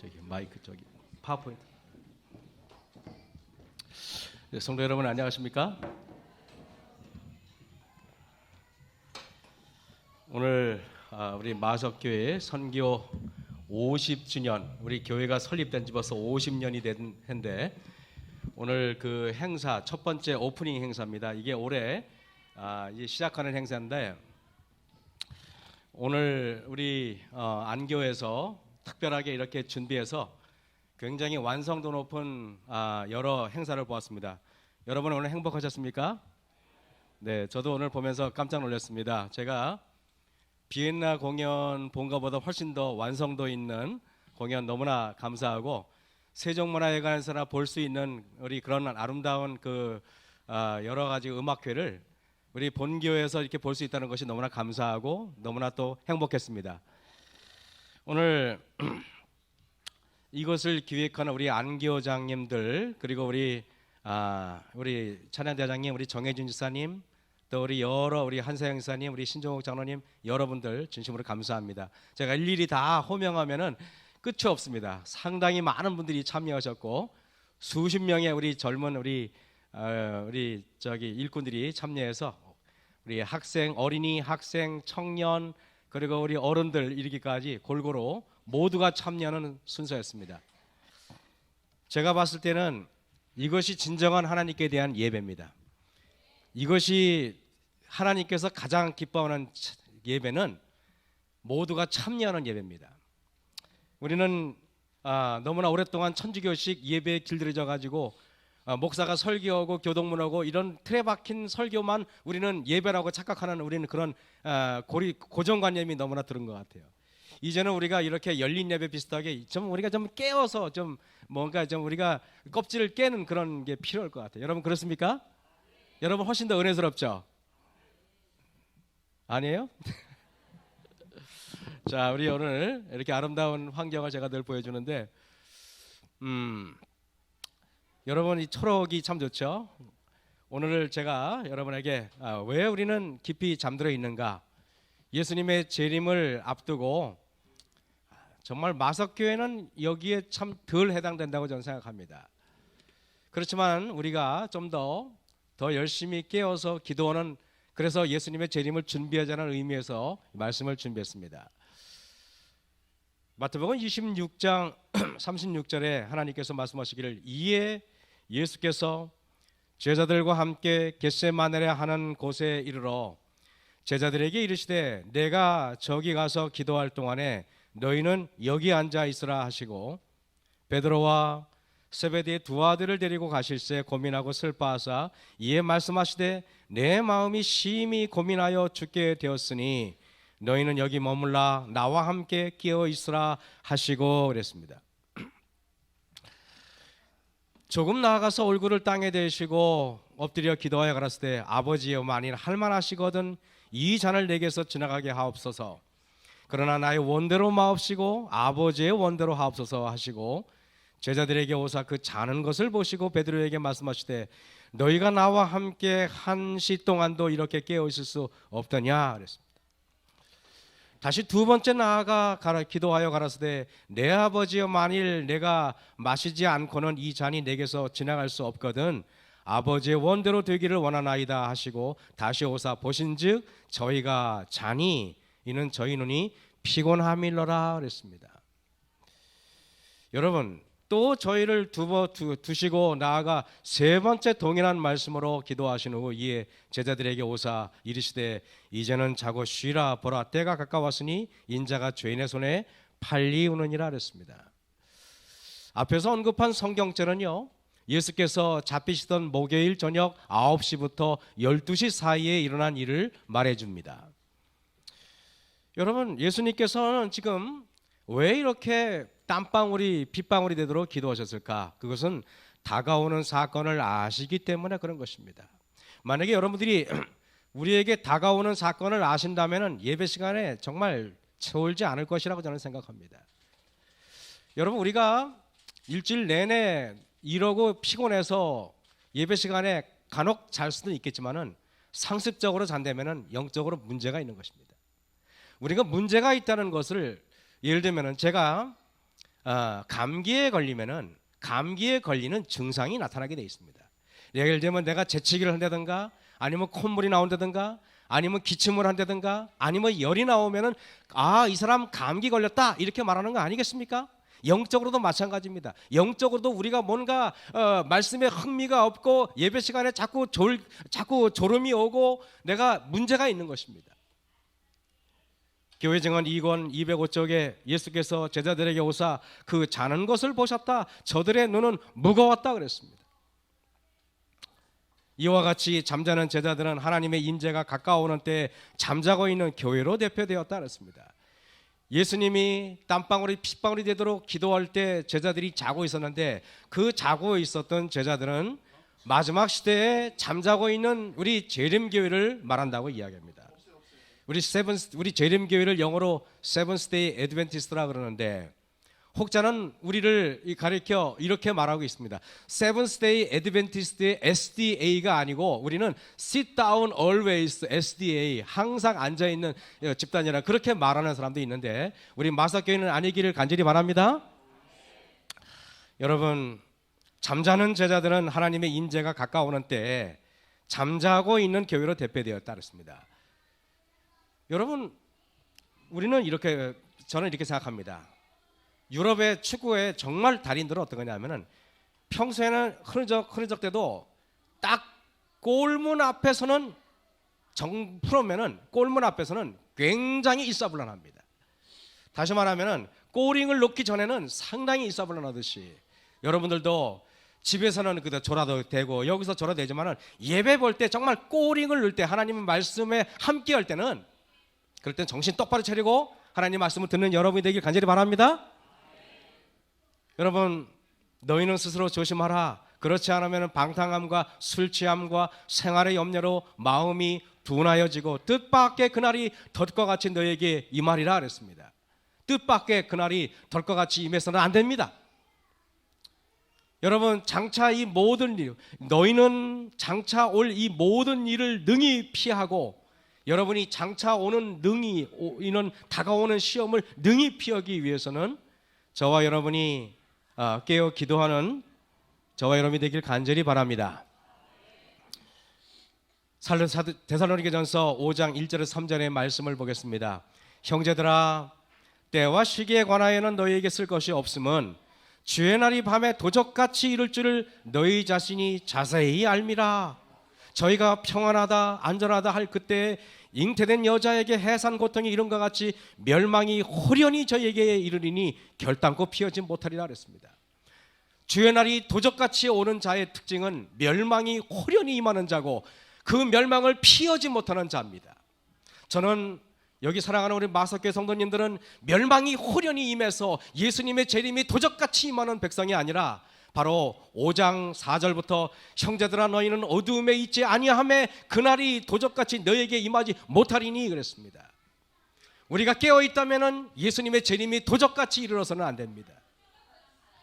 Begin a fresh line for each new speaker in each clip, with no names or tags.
저기 마이크 저기 파워포인트. 네, 성도 여러분 안녕하십니까? 오늘 우리 마석교회 선교 50주년, 우리 교회가 설립된 지 벌써 50년이 된 해인데 오늘 그 행사 첫 번째 오프닝 행사입니다. 이게 올해 이제 시작하는 행사인데 오늘 우리 안교에서 특별하게 이렇게 준비해서 굉장히 완성도 높은 여러 행사를 보았습니다. 여러분 오늘 행복하셨습니까? 네, 저도 오늘 보면서 깜짝 놀랐습니다. 제가 비엔나 공연 본 것보다 훨씬 더 완성도 있는 공연 너무나 감사하고 세종문화회관에서나 볼 수 있는 우리 그런 아름다운 그 여러 가지 음악회를 우리 본교에서 이렇게 볼 수 있다는 것이 너무나 감사하고 너무나 또 행복했습니다. 오늘 이것을 기획하는 우리 안교장님들 그리고 우리 찬양대장님, 우리 정혜준 지사님, 또 우리 우리 한세영 지사님, 우리 신종욱 장로님 여러분들 진심으로 감사합니다. 제가 일일이 다 호명하면은 끝이 없습니다. 상당히 많은 분들이 참여하셨고 수십 명의 우리 젊은 우리 일꾼들이 참여해서 우리 학생, 어린이, 학생, 청년 그리고 우리 어른들 이르기까지 골고루 모두가 참여하는 순서였습니다. 제가 봤을 때는 이것이 진정한 하나님께 대한 예배입니다. 이것이 하나님께서 가장 기뻐하는 예배는 모두가 참여하는 예배입니다. 우리는 너무나 오랫동안 천주교식 예배에 길들여져 가지고 목사가 설교하고 교동문하고 이런 틀에 박힌 설교만 우리는 예배라고 착각하는 우리는 그런 고정관념이 너무나 들은 것 같아요. 이제는 우리가 이렇게 열린 예배 비슷하게 좀 우리가 좀 깨워서 좀 뭔가 좀 우리가 껍질을 깨는 그런 게 필요할 것 같아요. 여러분 그렇습니까? 여러분 훨씬 더 은혜스럽죠? 아니에요? 자, 우리 오늘 이렇게 아름다운 환경을 제가 늘 보여주는데 여러분 이 초록이 참 좋죠? 오늘 제가 여러분에게 왜 우리는 깊이 잠들어 있는가, 예수님의 재림을 앞두고 정말 마석교회는 여기에 참 덜 해당된다고 저는 생각합니다. 그렇지만 우리가 좀 더 열심히 깨어서 기도하는, 그래서 예수님의 재림을 준비하자는 의미에서 말씀을 준비했습니다. 마태복음 26장 36절에 하나님께서 말씀하시기를 이에 예수께서 제자들과 함께 겟세마네라 하는 곳에 이르러 제자들에게 이르시되 내가 저기 가서 기도할 동안에 너희는 여기 앉아 있으라 하시고 베드로와 세베대의 두 아들을 데리고 가실새 고민하고 슬퍼하사 이에 말씀하시되 내 마음이 심히 고민하여 죽게 되었으니 너희는 여기 머물라 나와 함께 끼어 있으라 하시고 그랬습니다. 조금 나아가서 얼굴을 땅에 대시고 엎드려 기도하여 가라사대 아버지여 만일 할만하시거든 이 잔을 내게서 지나가게 하옵소서. 그러나 나의 원대로 마옵시고 아버지의 원대로 하옵소서 하시고 제자들에게 오사 그 자는 것을 보시고 베드로에게 말씀하시되 너희가 나와 함께 한 시 동안도 이렇게 깨어 있을 수 없더냐 그랬습니다. 다시 두 번째 나아가 기도하여 가라사대 내 아버지여 만일 내가 마시지 않고는 이 잔이 내게서 지나갈 수 없거든 아버지의 원대로 되기를 원하나이다 하시고 다시 오사 보신즉 저희가 자니 이는 저희 눈이 피곤함일러라 그랬습니다. 여러분 또 저희를 두시고 나아가 세 번째 동일한 말씀으로 기도하신 후 이에 제자들에게 오사 이르시되 이제는 자고 쉬라 보라 때가 가까웠으니 인자가 죄인의 손에 팔리우느니라 그랬습니다. 앞에서 언급한 성경절은요 예수께서 잡히시던 목요일 저녁 9시부터 12시 사이에 일어난 일을 말해줍니다. 여러분 예수님께서는 지금 왜 이렇게 땀방울이 빗방울이 되도록 기도하셨을까? 그것은 다가오는 사건을 아시기 때문에 그런 것입니다. 만약에 여러분들이 우리에게 다가오는 사건을 아신다면 예배 시간에 정말 채울지 않을 것이라고 저는 생각합니다. 여러분 우리가 일주일 내내 일하고 피곤해서 예배 시간에 간혹 잘 수도 있겠지만은 상습적으로 잔다면은 영적으로 문제가 있는 것입니다. 우리가 문제가 있다는 것을 예를 들면은 제가 감기에 걸리는 증상이 나타나게 되어 있습니다. 예를 들면 내가 재채기를 한다든가, 아니면 콧물이 나온다든가, 아니면 기침을 한다든가, 아니면 열이 나오면은 이 사람 감기 걸렸다 이렇게 말하는 거 아니겠습니까? 영적으로도 마찬가지입니다. 영적으로도 우리가 뭔가 말씀에 흥미가 없고 예배 시간에 자꾸 졸음이 오고 내가 문제가 있는 것입니다. 교회 증언 2권 205쪽에 예수께서 제자들에게 오사 그 자는 것을 보셨다. 저들의 눈은 무거웠다 그랬습니다. 이와 같이 잠자는 제자들은 하나님의 임재가 가까워오는 때에 잠자고 있는 교회로 대표되었다 그랬습니다. 예수님이 땀방울이 핏방울이 되도록 기도할 때 제자들이 자고 있었는데 그 자고 있었던 제자들은 마지막 시대에 잠자고 있는 우리 재림교회를 말한다고 이야기합니다. 우리 재림교회를 영어로 세븐스데이 애드벤티스트라 그러는데 혹자는 우리를 가리켜 이렇게 말하고 있습니다. 세븐스데이 애드벤티스트의 SDA가 아니고 우리는 sit down always SDA, 항상 앉아있는 집단이라 그렇게 말하는 사람도 있는데 우리 마사교회는 아니기를 간절히 바랍니다. 여러분, 잠자는 제자들은 하나님의 임재가 가까워오는 때에 잠자고 있는 교회로 대표되었다 그랬습니다. 여러분, 저는 이렇게 생각합니다. 유럽의 축구의 정말 달인들은 어떤 거냐면은 평소에는 흐느적대도 딱 골문 앞에서는 골문 앞에서는 굉장히 일사불란합니다. 다시 말하면은 골링을 넣기 전에는 상당히 일사불란하듯이 여러분들도 집에서는 그저 졸아도 되고 여기서 졸아도 되지만은 예배 볼 때 정말 골링을 넣을 때 하나님의 말씀에 함께 할 때는 그럴 땐 정신 똑바로 차리고 하나님 말씀을 듣는 여러분이 되길 간절히 바랍니다. 여러분, 너희는 스스로 조심하라. 그렇지 않으면 방탕함과 술 취함과 생활의 염려로 마음이 둔하여지고 뜻밖의 그날이 덫과 같이 너에게 임하리라 그랬습니다. 뜻밖의 그날이 덫과 같이 임해서는 안 됩니다. 여러분, 장차 이 모든 일, 너희는 장차 올 이 모든 일을 능히 피하고 여러분이 장차 오는 이는 다가오는 시험을 능히 피하기 위해서는 저와 여러분이 깨어 기도하는 저와 여러분이 되길 간절히 바랍니다. 데살로니가전서 5장 1절에서 3절의 말씀을 보겠습니다. 형제들아, 때와 시기에 관하여는 너희에게 쓸 것이 없음은 주의 날이 밤에 도적같이 이를 줄을 너희 자신이 자세히 알미라. 저희가 평안하다 안전하다 할 그때 잉태된 여자에게 해산 고통이 이른과 같이 멸망이 호련히 저에게 이르리니 결단코 피하지 못하리라 그랬습니다. 주의 날이 도적같이 오는 자의 특징은 멸망이 호련히 임하는 자고 그 멸망을 피하지 못하는 자입니다. 저는 여기 사랑하는 우리 마석교회 성도님들은 멸망이 호련히 임해서 예수님의 재림이 도적같이 임하는 백성이 아니라 바로 5장 4절부터 형제들아 너희는 어두움에 있지 아니하매 그날이 도적같이 너에게 임하지 못하리니 그랬습니다. 우리가 깨어있다면 예수님의 재림이 도적같이 이르러서는 안 됩니다.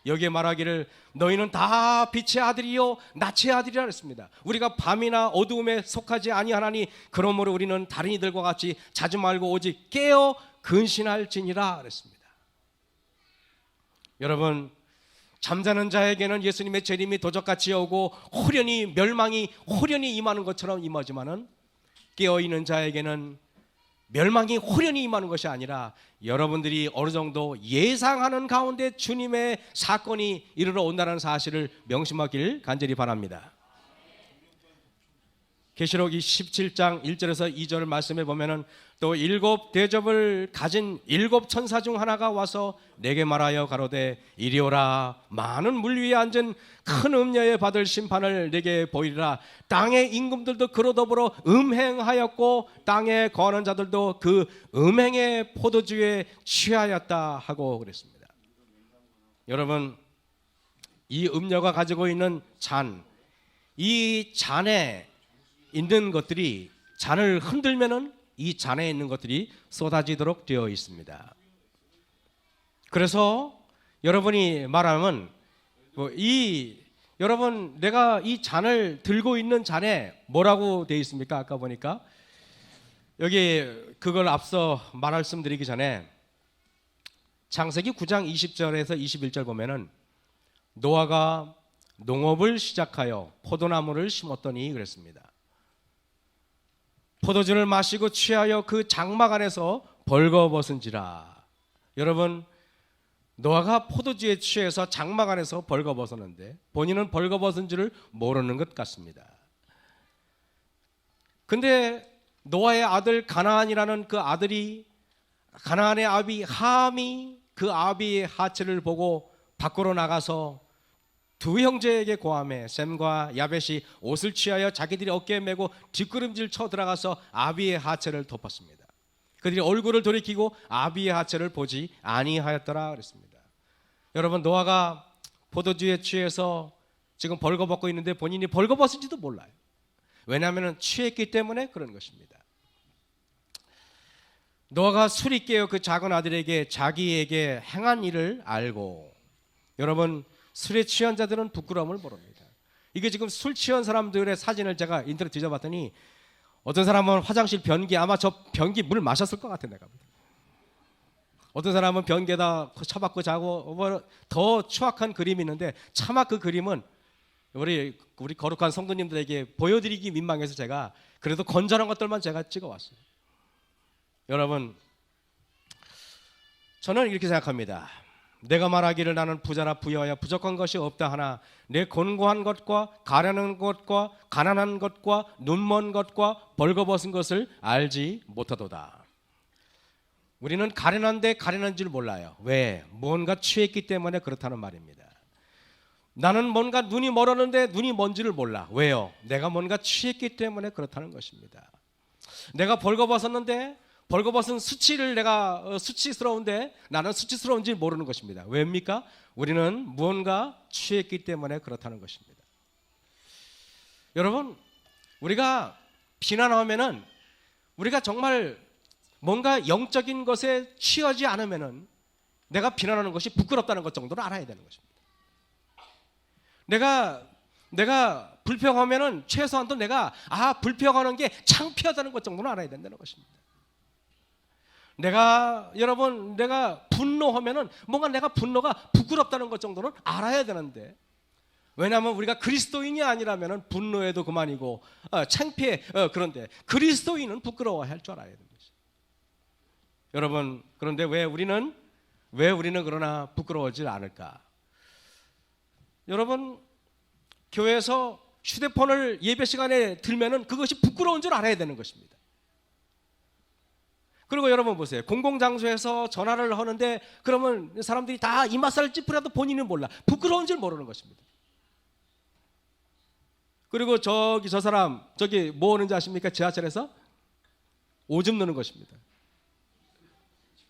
여기에 말하기를 너희는 다 빛의 아들이요 낯의 아들이라 했습니다. 우리가 밤이나 어두움에 속하지 아니하나니 그러므로 우리는 다른 이들과 같이 자지 말고 오직 깨어 근신할지니라 그랬습니다. 여러분, 잠자는 자에게는 예수님의 재림이 도적같이 오고 호련히 멸망이 호련히 임하는 것처럼 임하지만은 깨어있는 자에게는 멸망이 호련히 임하는 것이 아니라 여러분들이 어느 정도 예상하는 가운데 주님의 사건이 이르러 온다는 사실을 명심하길 간절히 바랍니다. 계시록 17장 1절에서 2절 말씀에 보면은 또 7 대접을 가진 7 천사 중 하나가 와서 내게 말하여 가로되 이리 오라. 많은 물 위에 앉은 큰 음녀에 받을 심판을 내게 보이리라. 땅의 임금들도 그로 더불어 음행하였고 땅에 거하는 자들도 그 음행의 포도주에 취하였다 하고 그랬습니다. 여러분, 이 음녀가 가지고 있는 잔, 이 잔에 있는 것들이 잔을 흔들면은 이 잔에 있는 것들이 쏟아지도록 되어 있습니다. 그래서 여러분이 말하면 여러분 내가 이 잔을 들고 있는 잔에 뭐라고 되어 있습니까? 아까 보니까 여기 그걸 앞서 말씀드리기 전에 창세기 9장 20절에서 21절 보면은 노아가 농업을 시작하여 포도나무를 심었더니 그랬습니다. 포도주를 마시고 취하여 그 장막 안에서 벌거벗은지라. 여러분, 노아가 포도주에 취해서 장막 안에서 벌거벗었는데 본인은 벌거벗은 줄을 모르는 것 같습니다. 근데 노아의 아들 가나안이라는 그 아들이, 가나안의 아비 함이 그 아비의 하체를 보고 밖으로 나가서 두 형제에게 고함해 셈과 야벳이 옷을 취하여 자기들이 어깨에 메고 뒷걸음질 쳐 들어가서 아비의 하체를 덮었습니다. 그들이 얼굴을 돌이키고 아비의 하체를 보지 아니하였더라 그랬습니다. 여러분, 노아가 포도주에 취해서 지금 벌거벗고 있는데 본인이 벌거벗은지도 몰라요. 왜냐하면 취했기 때문에 그런 것입니다. 노아가 술이 깨어 그 작은 아들에게 자기에게 행한 일을 알고, 여러분, 술에 취한 자들은 부끄러움을 모릅니다. 이게 지금 술 취한 사람들의 사진을 제가 인터넷 뒤져봤더니 어떤 사람은 화장실 변기, 아마 저 변기 물 마셨을 것 같아 내가. 어떤 사람은 변기에다 쳐박고 자고, 뭐 더 추악한 그림이 있는데 차마 그 그림은 우리 거룩한 성도님들에게 보여드리기 민망해서 제가 그래도 건전한 것들만 제가 찍어왔어요. 여러분, 저는 이렇게 생각합니다. 내가 말하기를 나는 부자나 부여하여 부족한 것이 없다 하나 내 곤고한 것과 가련한 것과 가난한 것과 눈먼 것과 벌거벗은 것을 알지 못하도다. 우리는 가련한데 가련한 줄 몰라요. 왜? 뭔가 취했기 때문에 그렇다는 말입니다. 나는 뭔가 눈이 멀었는데 눈이 뭔지를 몰라. 왜요? 내가 뭔가 취했기 때문에 그렇다는 것입니다. 내가 벌거벗었는데 벌거벗은 수치를 내가 수치스러운데 나는 수치스러운지 모르는 것입니다. 왜입니까? 우리는 무언가 취했기 때문에 그렇다는 것입니다. 여러분, 우리가 비난하면은 우리가 정말 뭔가 영적인 것에 취하지 않으면은 내가 비난하는 것이 부끄럽다는 것 정도를 알아야 되는 것입니다. 내가 불평하면은 최소한도 내가 불평하는 게 창피하다는 것 정도는 알아야 된다는 것입니다. 여러분, 내가 분노하면은 뭔가 내가 분노가 부끄럽다는 것 정도는 알아야 되는데, 왜냐하면 우리가 그리스도인이 아니라면은 분노해도 그만이고 창피해. 그런데 그리스도인은 부끄러워할 줄 알아야 되는 것이죠. 여러분, 그런데 왜 우리는 그러나 부끄러워하지 않을까? 여러분, 교회에서 휴대폰을 예배 시간에 들면은 그것이 부끄러운 줄 알아야 되는 것입니다. 그리고 여러분 보세요. 공공장소에서 전화를 하는데 그러면 사람들이 다 이맛살을 찌푸려도 본인은 몰라. 부끄러운 줄 모르는 것입니다. 그리고 저 사람 뭐 하는지 아십니까? 지하철에서 오줌 누는 것입니다.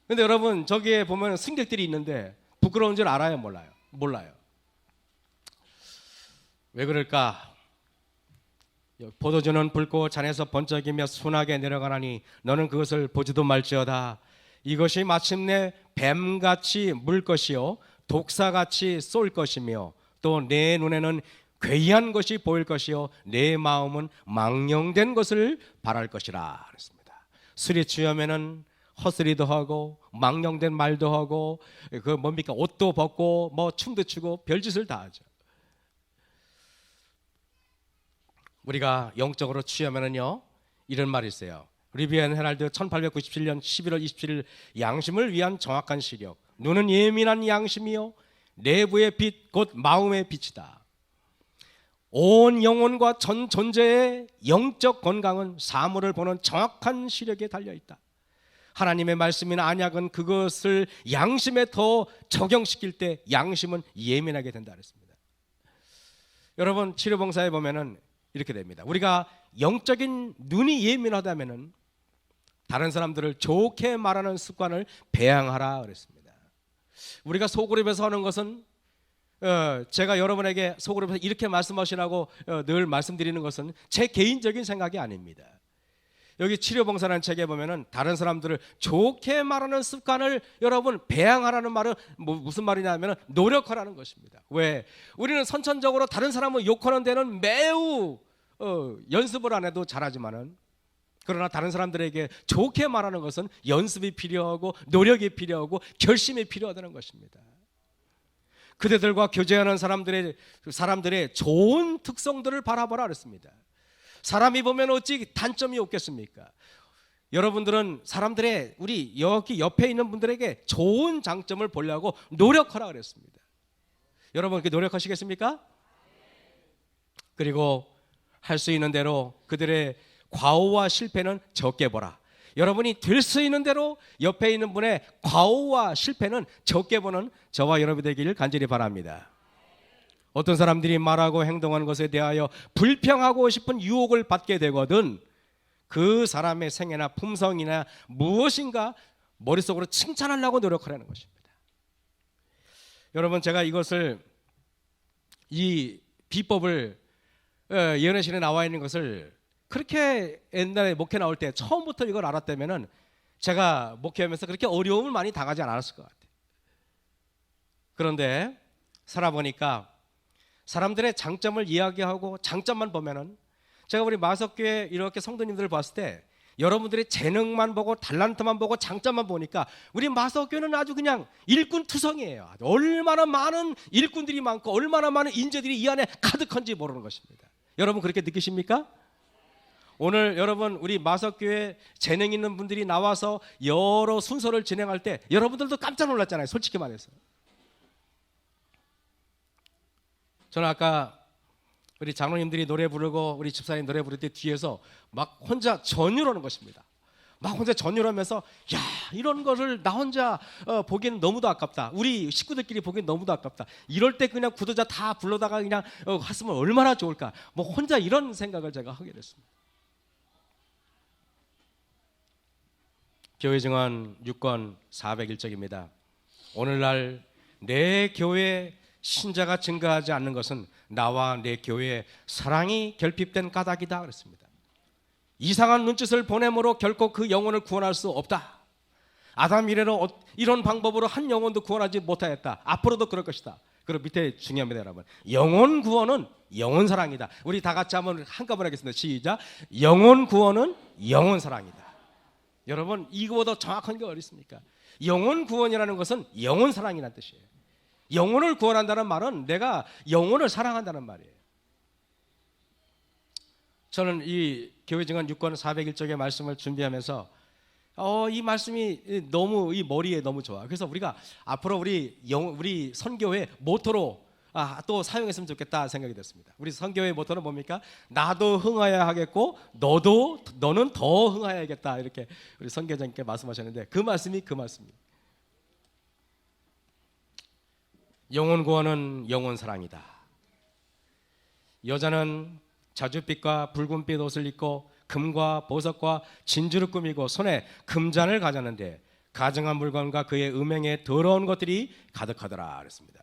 근데 여러분, 저기에 보면 승객들이 있는데 부끄러운 줄 알아요? 몰라요. 왜 그럴까? 포도주는 붉고 잔에서 번쩍이며 순하게 내려가나니 너는 그것을 보지도 말지어다. 이것이 마침내 뱀같이 물 것이요 독사같이 쏠 것이며 또 내 눈에는 괴이한 것이 보일 것이요 내 마음은 망령된 것을 바랄 것이라 그랬습니다. 술이 취하면은 헛소리도 하고 망령된 말도 하고 옷도 벗고 뭐 춤도 추고 별짓을 다 하죠. 우리가 영적으로 취하면은요 이런 말이 있어요. 리비안 헤럴드 1897년 11월 27일 양심을 위한 정확한 시력. 눈은 예민한 양심이요 내부의 빛 곧 마음의 빛이다. 온 영혼과 전 존재의 영적 건강은 사물을 보는 정확한 시력에 달려있다. 하나님의 말씀이나 언약은 그것을 양심에 더 적용시킬 때 양심은 예민하게 된다 그랬습니다. 여러분, 치료봉사에 보면은 이렇게 됩니다. 우리가 영적인 눈이 예민하다면은 다른 사람들을 좋게 말하는 습관을 배양하라 그랬습니다. 우리가 소그룹에서 하는 것은 제가 여러분에게 소그룹에서 이렇게 말씀하시라고 늘 말씀드리는 것은 제 개인적인 생각이 아닙니다. 여기 치료봉사라는 책에 보면은 다른 사람들을 좋게 말하는 습관을 여러분 배양하라는 말은 무슨 말이냐면은 노력하라는 것입니다. 왜? 우리는 선천적으로 다른 사람을 욕하는 데는 매우 연습을 안 해도 잘하지만은 그러나 다른 사람들에게 좋게 말하는 것은 연습이 필요하고 노력이 필요하고 결심이 필요하다는 것입니다. 그대들과 교제하는 사람들의 좋은 특성들을 바라보라 그랬습니다. 사람이 보면 어찌 단점이 없겠습니까? 여러분들은 사람들의 우리 여기 옆에 있는 분들에게 좋은 장점을 보려고 노력하라 그랬습니다. 여러분 그렇게 노력하시겠습니까? 그리고 할 수 있는 대로 그들의 과오와 실패는 적게 보라. 여러분이 될 수 있는 대로 옆에 있는 분의 과오와 실패는 적게 보는 저와 여러분이 되기를 간절히 바랍니다. 어떤 사람들이 말하고 행동하는 것에 대하여 불평하고 싶은 유혹을 받게 되거든 그 사람의 생애나 품성이나 무엇인가 머릿속으로 칭찬하려고 노력하라는 것입니다. 여러분 제가 이 비법을 예언의 나와 있는 것을 그렇게 옛날에 목회 나올 때 처음부터 이걸 알았다면은 제가 목회하면서 그렇게 어려움을 많이 당하지 않았을 것 같아요. 그런데 살아보니까 사람들의 장점을 이야기하고 장점만 보면은 제가 우리 마석교회 이렇게 성도님들을 봤을 때 여러분들의 재능만 보고 달란트만 보고 장점만 보니까 우리 마석교회는 아주 그냥 일꾼투성이에요. 얼마나 많은 일꾼들이 많고 얼마나 많은 인재들이 이 안에 가득한지 모르는 것입니다. 여러분 그렇게 느끼십니까? 오늘 여러분 우리 마석교회 재능 있는 분들이 나와서 여러 순서를 진행할 때 여러분들도 깜짝 놀랐잖아요. 솔직히 말해서. 저는 아까 우리 장로님들이 노래 부르고 우리 집사님 노래 부를 때 뒤에서 막 혼자 전율하는 것입니다. 막 혼자 전율하면서 야 이런 거를 나 혼자 보기에는 너무도 아깝다. 우리 식구들끼리 보기엔 너무도 아깝다. 이럴 때 그냥 구도자 다 불러다가 그냥 했으면 얼마나 좋을까. 뭐 혼자 이런 생각을 제가 하게 됐습니다. 교회 증언 6권 401쪽입니다. 오늘날 내 교회 신자가 증가하지 않는 것은 나와 내 교회에 사랑이 결핍된 까닭이다 그랬습니다. 이상한 눈짓을 보냄으로 결코 그 영혼을 구원할 수 없다. 아담 이래로 이런 방법으로 한 영혼도 구원하지 못하였다. 앞으로도 그럴 것이다. 그리고 밑에 중요합니다 여러분. 영혼 구원은 영혼 사랑이다. 우리 다 같이 한번 한꺼번에 하겠습니다. 시작. 영혼 구원은 영혼 사랑이다. 여러분 이거보다 정확한 게 어디 있습니까? 영혼 구원이라는 것은 영혼 사랑이라는 뜻이에요. 영혼을 구원한다는 말은 내가 영혼을 사랑한다는 말이에요. 저는 이 교회 증언 6권 401쪽의 말씀을 준비하면서 이 말씀이 너무 이 머리에 너무 좋아. 그래서 우리가 앞으로 우리 선교회 모토로 또 사용했으면 좋겠다 생각이 됐습니다. 우리 선교회 모토는 뭡니까? 나도 흥하여야 하겠고 너는 더 흥하여야겠다 이렇게 우리 선교장님께 말씀하셨는데 그 말씀입니다. 영혼 구원은 영혼 사랑이다. 여자는 자줏빛과 붉은빛 옷을 입고 금과 보석과 진주를 꾸미고 손에 금잔을 가졌는데 가증한 물건과 그의 음행에 더러운 것들이 가득하더라 그랬습니다.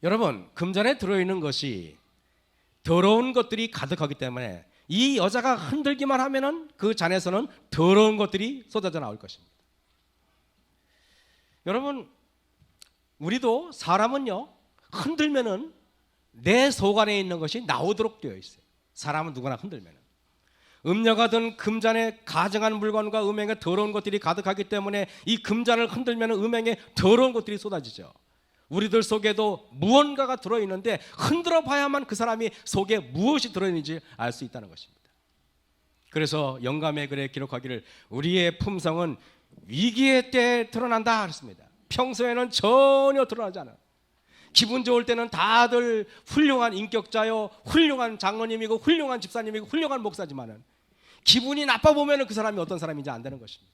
여러분 금잔에 들어있는 것이 더러운 것들이 가득하기 때문에 이 여자가 흔들기만 하면은 그 잔에서는 더러운 것들이 쏟아져 나올 것입니다. 여러분 우리도 사람은요 흔들면은 내 속 안에 있는 것이 나오도록 되어 있어요. 사람은 누구나 흔들면은 음녀가 든 금잔에 가증한 물건과 음행에 더러운 것들이 가득하기 때문에 이 금잔을 흔들면은 음행에 더러운 것들이 쏟아지죠. 우리들 속에도 무언가가 들어있는데 흔들어 봐야만 그 사람이 속에 무엇이 들어있는지 알 수 있다는 것입니다. 그래서 영감의 글에 기록하기를 우리의 품성은 위기의 때에 드러난다 그랬습니다. 평소에는 전혀 드러나지 않아요. 기분 좋을 때는 다들 훌륭한 인격자요 훌륭한 장로님이고 훌륭한 집사님이고 훌륭한 목사지만은 기분이 나빠 보면 그 사람이 어떤 사람인지 안 되는 것입니다.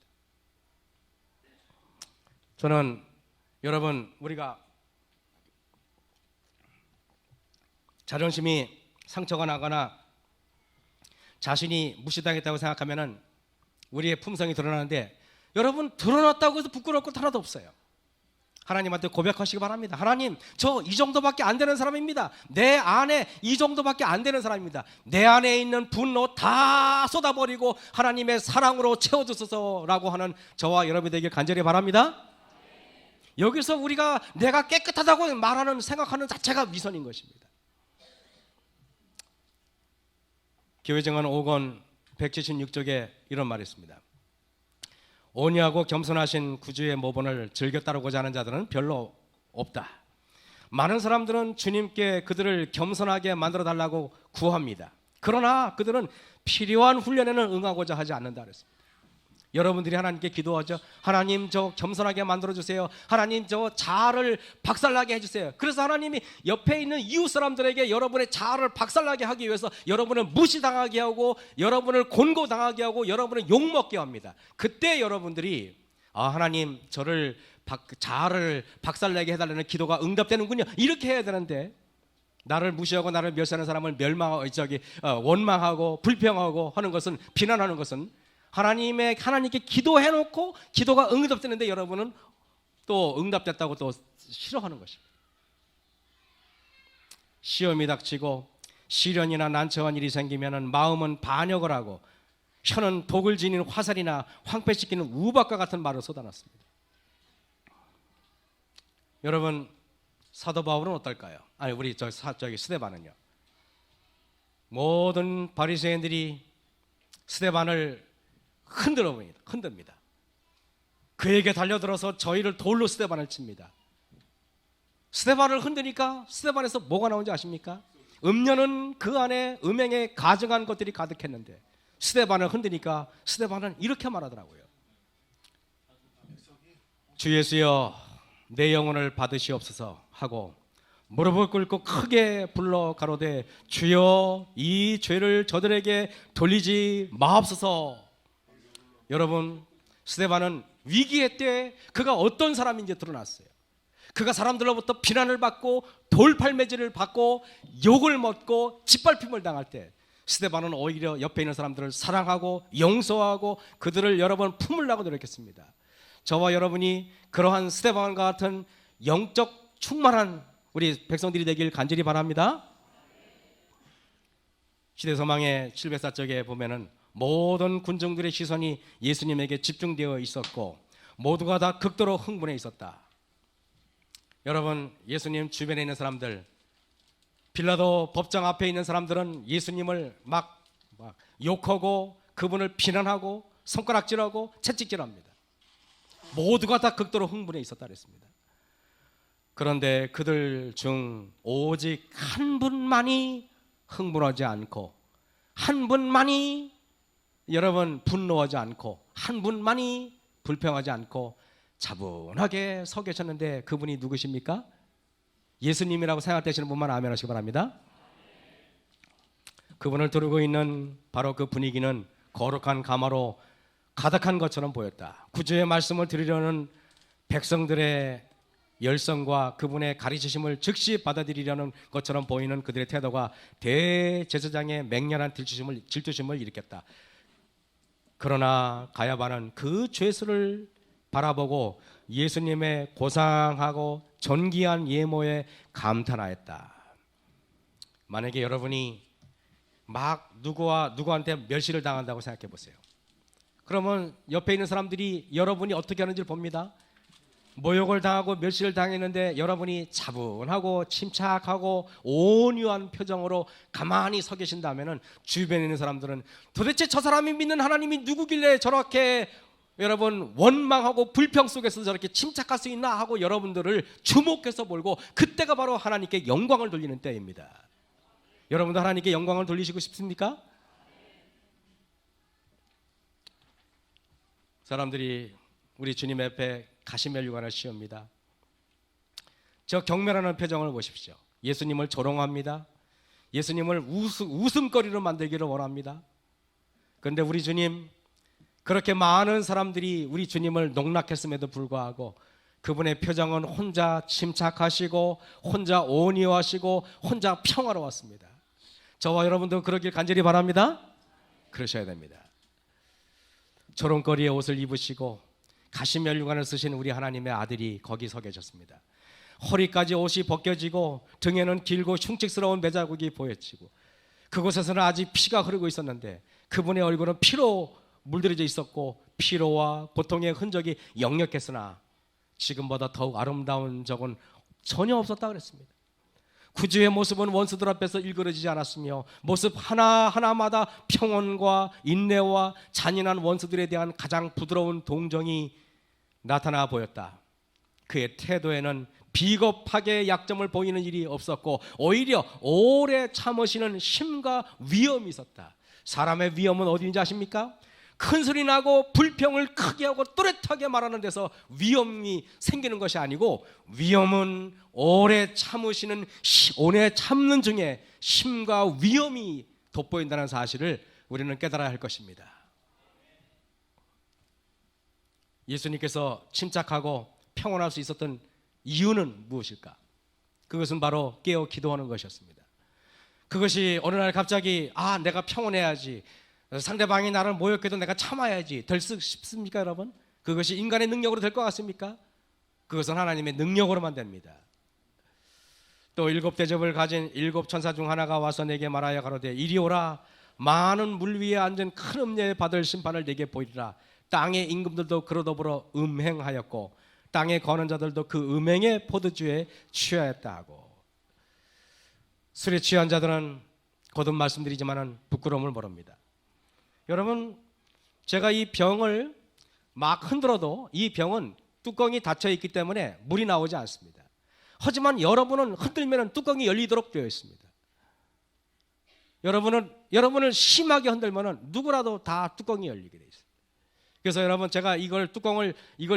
저는 여러분 우리가 자존심이 상처가 나거나 자신이 무시당했다고 생각하면은 우리의 품성이 드러나는데 여러분 드러났다고 해서 부끄러울 것 하나도 없어요. 하나님한테 고백하시기 바랍니다. 하나님 저 이 정도밖에 안 되는 사람입니다. 내 안에 이 정도밖에 안 되는 사람입니다. 내 안에 있는 분노 다 쏟아버리고 하나님의 사랑으로 채워주소서라고 하는 저와 여러분들에게 간절히 바랍니다. 여기서 우리가 내가 깨끗하다고 말하는 생각하는 자체가 위선인 것입니다. 교회정언 5권 176쪽에 이런 말이 있습니다. 온유하고 겸손하신 구주의 모본을 즐겨 따르고자 하는 자들은 별로 없다. 많은 사람들은 주님께 그들을 겸손하게 만들어 달라고 구합니다. 그러나 그들은 필요한 훈련에는 응하고자 하지 않는다 그랬습니다. 여러분들이 하나님께 기도하죠. 하나님 저 겸손하게 만들어주세요. 하나님 저 자아를 박살나게 해주세요. 그래서 하나님이 옆에 있는 이웃 사람들에게 여러분의 자아를 박살나게 하기 위해서 여러분을 무시당하게 하고 여러분을 곤고당하게 하고 여러분을 욕먹게 합니다. 그때 여러분들이 하나님 저를 자아를 박살내게 해달라는 기도가 응답되는군요. 이렇게 해야 되는데 나를 무시하고 나를 멸시하는 사람을 원망하고 불평하고 하는 것은, 비난하는 것은 하나님께 기도해놓고 기도가 응답되는데 여러분은 또 응답됐다고 또 싫어하는 것입니다. 시험이 닥치고 시련이나 난처한 일이 생기면 마음은 반역을 하고 혀는 독을 지닌 화살이나 황폐시키는 우박과 같은 말을 쏟아놨습니다. 여러분, 사도 바울은 어떨까요? 아니 우리 저기 스데반은요. 모든 바리새인들이 스데반을 흔듭니다. 그에게 달려들어서 저희를 돌로 스데반을 칩니다. 스데반을 흔드니까 스데반에서 뭐가 나온지 아십니까? 음료는 그 안에 음행에 가증한 것들이 가득했는데 스데반을 흔드니까 스데반은 이렇게 말하더라고요. 주 예수여 내 영혼을 받으시옵소서 하고 무릎을 꿇고 크게 불러 가로되 주여 이 죄를 저들에게 돌리지 마옵소서. 여러분, 스데반은 위기의 때에 그가 어떤 사람인지 드러났어요. 그가 사람들로부터 비난을 받고 돌팔매질을 받고 욕을 먹고 짓밟힘을 당할 때 스데반은 오히려 옆에 있는 사람들을 사랑하고 용서하고 그들을 여러분 품으려고 노력했습니다. 저와 여러분이 그러한 스데반과 같은 영적 충만한 우리 백성들이 되길 간절히 바랍니다. 시대소망의 704쪽에 보면은 모든 군중들의 시선이 예수님에게 집중되어 있었고 모두가 다 극도로 흥분해 있었다. 여러분, 예수님 주변에 있는 사람들, 빌라도 법정 앞에 있는 사람들은 예수님을 막 욕하고 그분을 비난하고 손가락질하고 채찍질합니다. 모두가 다 극도로 흥분해 있었다 그랬습니다. 그런데 그들 중 오직 한 분만이 흥분하지 않고 한 분만이 여러분 분노하지 않고 한 분만이 불평하지 않고 차분하게 서 계셨는데 그분이 누구십니까? 예수님이라고 생각되시는 분만 아멘 하시기 바랍니다. 그분을 두르고 있는 바로 그 분위기는 거룩한 가마로 가득한 것처럼 보였다. 구주의 말씀을 들으려는 백성들의 열성과 그분의 가르치심을 즉시 받아들이려는 것처럼 보이는 그들의 태도가 대제사장의 맹렬한 질투심을 일으켰다. 그러나 가야바는 그 죄수를 바라보고 예수님의 고상하고 존귀한 예모에 감탄하였다. 만약에 여러분이 막 누구한테 멸시를 당한다고 생각해 보세요. 그러면 옆에 있는 사람들이 여러분이 어떻게 하는지를 봅니다. 모욕을 당하고 멸시를 당했는데 여러분이 차분하고 침착하고 온유한 표정으로 가만히 서 계신다면 주변에 있는 사람들은 도대체 저 사람이 믿는 하나님이 누구길래 저렇게 여러분 원망하고 불평 속에서 저렇게 침착할 수 있나 하고 여러분들을 주목해서 보고 그때가 바로 하나님께 영광을 돌리는 때입니다. 여러분도 하나님께 영광을 돌리시고 싶습니까? 사람들이 우리 주님 앞에 가시면류관을 씌웁니다. 저 경멸하는 표정을 보십시오. 예수님을 조롱합니다. 예수님을 웃음거리로 만들기를 원합니다. 그런데 우리 주님, 그렇게 많은 사람들이 우리 주님을 농락했음에도 불구하고 그분의 표정은 혼자 침착하시고 혼자 온유하시고 혼자 평화로웠습니다. 저와 여러분도 그러길 간절히 바랍니다. 그러셔야 됩니다. 조롱거리의 옷을 입으시고 가시면류관을 쓰신 우리 하나님의 아들이 거기 서 계셨습니다. 허리까지 옷이 벗겨지고 등에는 길고 흉측스러운 매자국이 보여지고 그곳에서는 아직 피가 흐르고 있었는데 그분의 얼굴은 피로 물들여져 있었고 피로와 고통의 흔적이 역력했으나 지금보다 더욱 아름다운 적은 전혀 없었다 그랬습니다. 구주의 모습은 원수들 앞에서 일그러지지 않았으며 모습 하나하나마다 평온과 인내와 잔인한 원수들에 대한 가장 부드러운 동정이 나타나 보였다. 그의 태도에는 비겁하게 약점을 보이는 일이 없었고 오히려 오래 참으시는 힘과 위엄이 있었다. 사람의 위엄은 어디인지 아십니까? 큰 소리 나고 불평을 크게 하고 또렷하게 말하는 데서 위엄이 생기는 것이 아니고, 위엄은 오래 참으시는, 오래 참는 중에 힘과 위엄이 돋보인다는 사실을 우리는 깨달아야 할 것입니다. 예수님께서 침착하고 평온할 수 있었던 이유는 무엇일까? 그것은 바로 깨어 기도하는 것이었습니다. 그것이 어느 날 갑자기 내가 평온해야지, 상대방이 나를 모욕해도 내가 참아야지 될 수 싶습니까 여러분? 그것이 인간의 능력으로 될 것 같습니까? 그것은 하나님의 능력으로만 됩니다. 또 7대접을 가진 7천사 중 하나가 와서 내게 말하여 가로되 이리 오라. 많은 물 위에 앉은 큰 음녀에 받을 심판을 내게 보이리라. 땅의 임금들도 그로 더불어 음행하였고 땅에 거는 자들도 그 음행의 포도주에 취하였다 하고. 술에 취한 자들은 거듭 말씀드리지만은 부끄러움을 모릅니다. 여러분, 제가 이 병을 막 흔들어도 이 병은 뚜껑이 닫혀 있기 때문에 물이 나오지 않습니다. 하지만 여러분은 흔들면 뚜껑이 열리도록 되어 있습니다. 여러분을 심하게 흔들면 누구라도 다 뚜껑이 열리게 되어 있어요. 그래서 여러분, 제가 이걸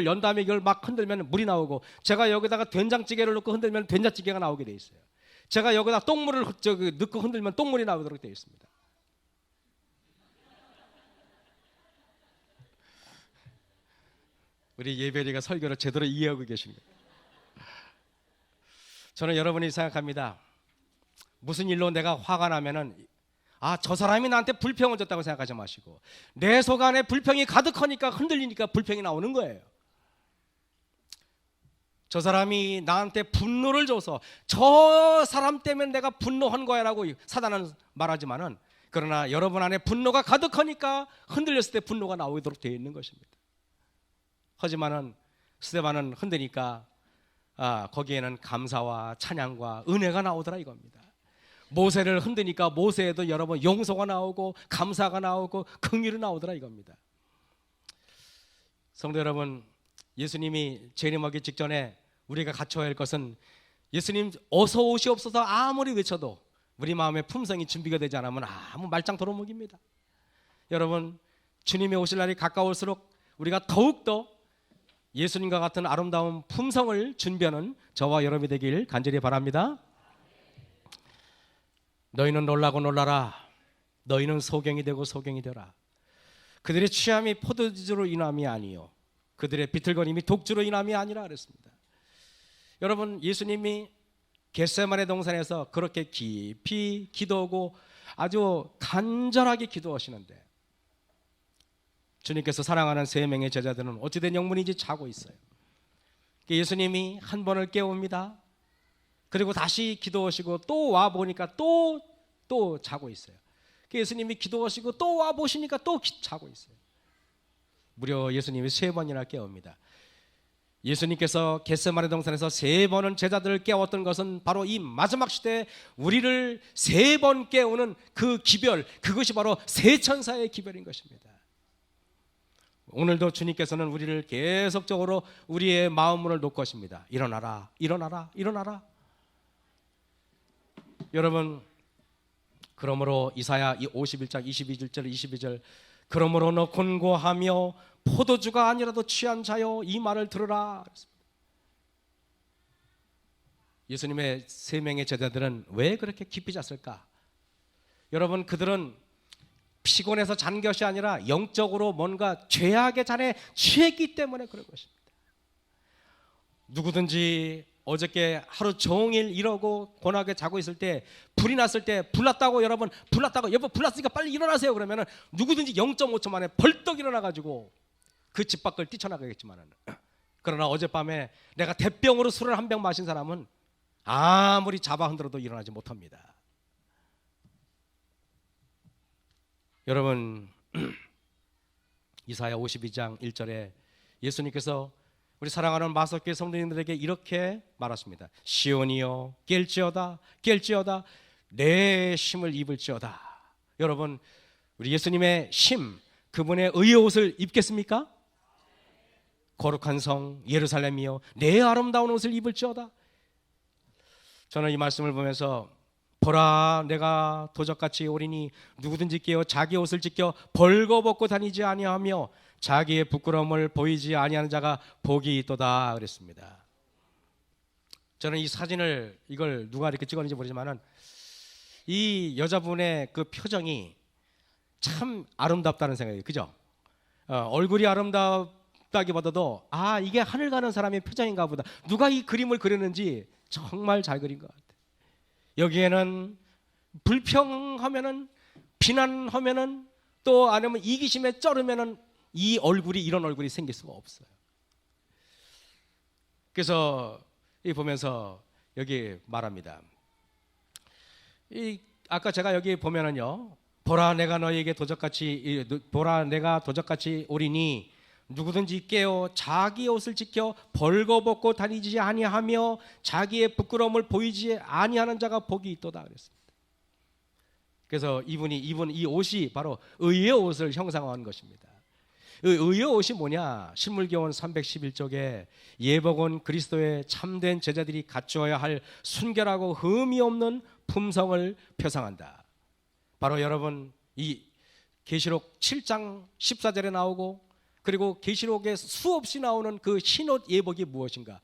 연 다음에 이걸 막 흔들면 물이 나오고, 제가 여기다가 된장찌개를 넣고 흔들면 된장찌개가 나오게 되어 있어요. 제가 여기다 똥물을 넣고 흔들면 똥물이 나오도록 되어 있습니다. 우리 예배리가 설교를 제대로 이해하고 계십니다. 저는 여러분이 생각합니다. 무슨 일로 내가 화가 나면은 저 사람이 나한테 불평을 줬다고 생각하지 마시고, 내 속 안에 불평이 가득하니까 흔들리니까 불평이 나오는 거예요. 저 사람이 나한테 분노를 줘서 저 사람 때문에 내가 분노한 거야 라고 사단은 말하지만은, 그러나 여러분 안에 분노가 가득하니까 흔들렸을 때 분노가 나오도록 되어 있는 것입니다. 하지만은 스데반은 흔드니까 거기에는 감사와 찬양과 은혜가 나오더라 이겁니다. 모세를 흔드니까 모세에도 여러분 용서가 나오고 감사가 나오고 긍휼이 나오더라 이겁니다. 성도 여러분, 예수님이 재림하기 직전에 우리가 갖춰야 할 것은, 예수님 어서 오시옵소서 아무리 외쳐도 우리 마음의 품성이 준비가 되지 않으면 아무 말짱 도루묵입니다. 여러분, 주님이 오실 날이 가까울수록 우리가 더욱더 예수님과 같은 아름다운 품성을 준비하는 저와 여러분이 되길 간절히 바랍니다. 너희는 놀라고 놀라라. 너희는 소경이 되고 소경이 되라. 그들의 취함이 포도주로 인함이 아니요 그들의 비틀거림이 독주로 인함이 아니라 그랬습니다. 여러분, 예수님이 겟세마네 동산에서 그렇게 깊이 기도하고 아주 간절하게 기도하시는데, 주님께서 사랑하는 3명의 제자들은 어찌된 영문인지 자고 있어요. 예수님이 한 번을 깨웁니다. 그리고 다시 기도하시고 또 와보니까 또 자고 있어요. 예수님이 기도하시고 또 와보시니까 또 자고 있어요. 무려 예수님이 3번이나 깨웁니다. 예수님께서 겟세마네 동산에서 3번은 제자들을 깨웠던 것은 바로 이 마지막 시대에 우리를 3번 깨우는 그 기별, 그것이 바로 세천사의 기별인 것입니다. 오늘도 주님께서는 우리를 계속적으로 우리의 마음문을 놓고 하십니다. 일어나라, 일어나라, 일어나라. 여러분, 그러므로 이사야 51장 21절 22절, 그러므로 너 곤고하며 포도주가 아니라도 취한 자여 이 말을 들으라. 예수님의 3명의 제자들은 왜 그렇게 깊이 잤을까? 여러분, 그들은 피곤해서 잔 것이 아니라 영적으로 뭔가 죄악의 잔에 취했기 때문에 그런 것입니다. 누구든지 어저께 하루 종일 이러고 고나게 자고 있을 때, 불이 났을 때, 불났다고 여러분, 불났다고 여보 불났으니까 빨리 일어나세요 그러면은 누구든지 0.5초 만에 벌떡 일어나가지고 그 집 밖을 뛰쳐나가겠지만은, 그러나 어젯밤에 내가 대병으로 술을 한 병 마신 사람은 아무리 잡아 흔들어도 일어나지 못합니다. 여러분, 이사야 52장 1절에 예수님께서 우리 사랑하는 마석교회 성도님들에게 이렇게 말했습니다. 시온이여 깰지어다 깰지어다 내 힘을 입을지어다. 여러분, 우리 예수님의 심, 그분의 의의 옷을 입겠습니까? 거룩한 성 예루살렘이여 내 아름다운 옷을 입을지어다. 저는 이 말씀을 보면서 보라 내가 도적같이 오리니 누구든지 깨어 자기 옷을 찢겨 벌거벗고 다니지 아니하며 자기의 부끄러움을 보이지 아니하는 자가 복이 있도다 그랬습니다. 저는 이 사진을 이걸 누가 이렇게 찍었는지 모르지만은 이 여자분의 그 표정이 참 아름답다는 생각이, 그죠? 얼굴이 아름답다기보다도 아 이게 하늘 가는 사람의 표정인가 보다. 누가 이 그림을 그렸는지 정말 잘 그린 것 같아요. 여기에는 불평하면은 비난하면은 또 아니면 이기심에 쩔으면은 이 얼굴이 이런 얼굴이 생길 수가 없어요. 그래서 이 보면서 여기 말합니다. 이 아까 제가 여기 보면은요, 보라 내가 너에게 도적같이 오리니 누구든지 깨어 자기 옷을 지켜 벌거벗고 다니지 아니하며 자기의 부끄러움을 보이지 아니하는 자가 복이 있도다 그랬습니다. 그래서 이분이 입은 이 옷이 바로 의의 옷을 형상화한 것입니다. 의의 옷이 뭐냐? 신물교원 311쪽에 예복은 그리스도의 참된 제자들이 갖추어야 할 순결하고 흠이 없는 품성을 표상한다. 바로 여러분 이 계시록 7장 14절에 나오고 그리고 계시록에 수없이 나오는 그 흰옷 예복이 무엇인가?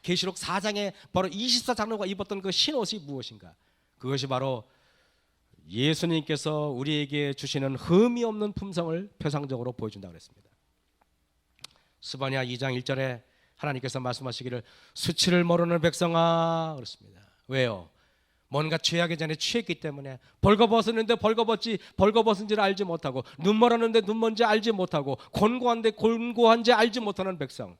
계시록 4장에 바로 24장로가 입었던 그 흰옷이 무엇인가? 그것이 바로 예수님께서 우리에게 주시는 흠이 없는 품성을 표상적으로 보여준다고 그랬습니다. 스바냐 2장 1절에 하나님께서 말씀하시기를 수치를 모르는 백성아 그렇습니다. 왜요? 뭔가 취하기 전에 취했기 때문에 벌거벗었는데 벌거벗은지를 알지 못하고 눈 멀었는데 눈 먼지 알지 못하고 곤고한데 곤고한지 알지 못하는 백성,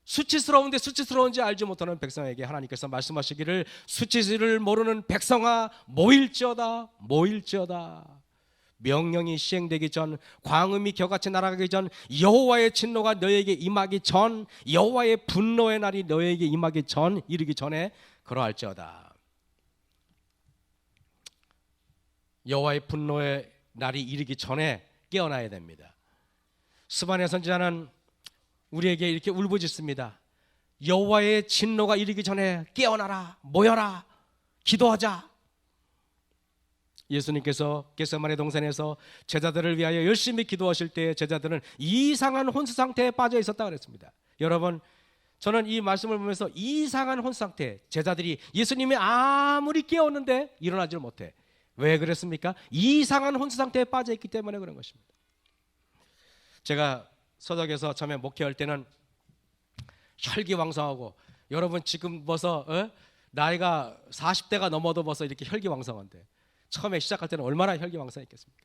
수치스러운데 수치스러운지 알지 못하는 백성에게 하나님께서 말씀하시기를 수치를 모르는 백성아 모일지어다 모일지어다. 명령이 시행되기 전, 광음이 겨같이 날아가기 전, 여호와의 진노가 너에게 임하기 전, 여호와의 분노의 날이 너에게 임하기 전, 이르기 전에 그러할지어다. 여호와의 분노의 날이 이르기 전에 깨어나야 됩니다. 스바냐 선지자는 우리에게 이렇게 울부짖습니다. 여호와의 진노가 이르기 전에 깨어나라, 모여라, 기도하자. 예수님께서 겟세마네 동산에서 제자들을 위하여 열심히 기도하실 때 제자들은 이상한 혼수 상태에 빠져 있었다 그랬습니다. 여러분, 저는 이 말씀을 보면서 이상한 혼수 상태, 제자들이 예수님이 아무리 깨웠는데 일어나지를 못해. 왜 그랬습니까? 이상한 혼수 상태에 빠져 있기 때문에 그런 것입니다. 제가 서적에서 처음에 목회할 때는 혈기왕성하고, 여러분 지금 벌써 나이가 40대가 넘어도 벌써 이렇게 혈기왕성한데 처음에 시작할 때는 얼마나 혈기왕성했겠습니까?